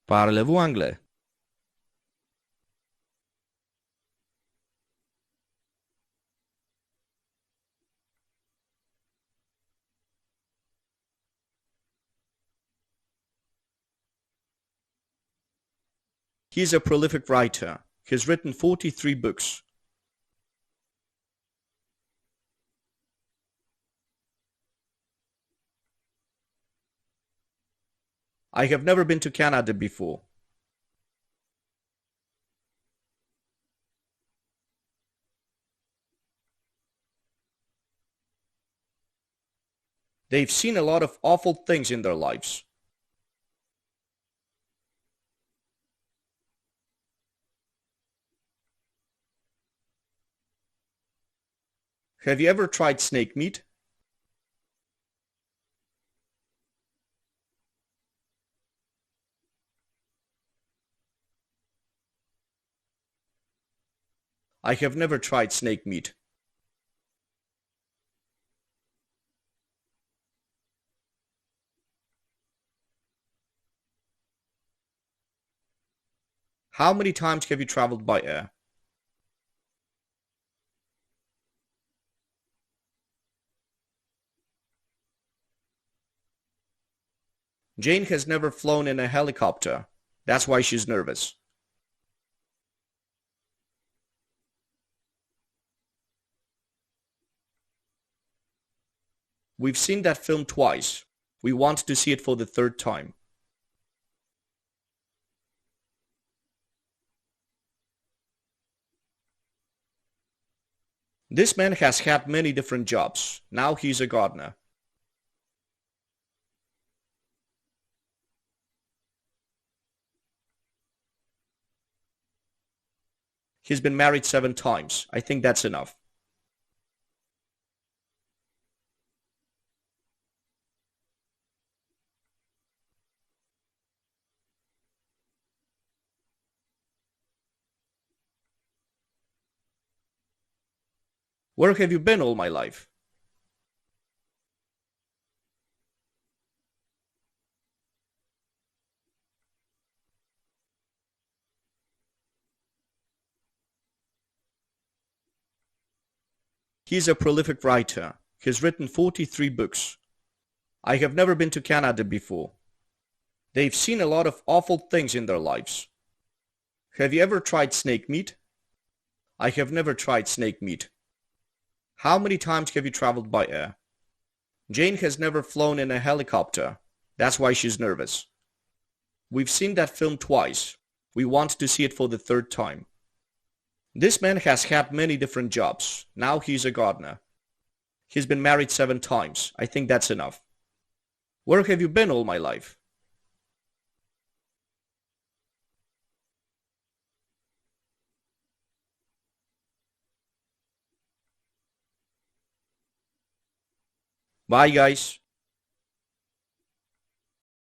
Parlez-vous anglais? He is a prolific writer. He has written 43 books. I have never been to Canada before. They've seen a lot of awful things in their lives. Have you ever tried snake meat? I have never tried snake meat. How many times have you traveled by air? Jane has never flown in a helicopter. That's why she's nervous. We've seen that film twice. We want to see it for the third time. This man has had many different jobs. Now he's a gardener. He's been married 7 times. I think that's enough. Where have you been all my life? He's a prolific writer. He has written 43 books. I have never been to Canada before. They've seen a lot of awful things in their lives. Have you ever tried snake meat? I have never tried snake meat. How many times have you traveled by air? Jane has never flown in a helicopter. That's why she's nervous. We've seen that film twice. We want to see it for the third time. This man has had many different jobs. Now he's a gardener. He's been married 7 times. I think that's enough. Where have you been all my life? Bye, guys.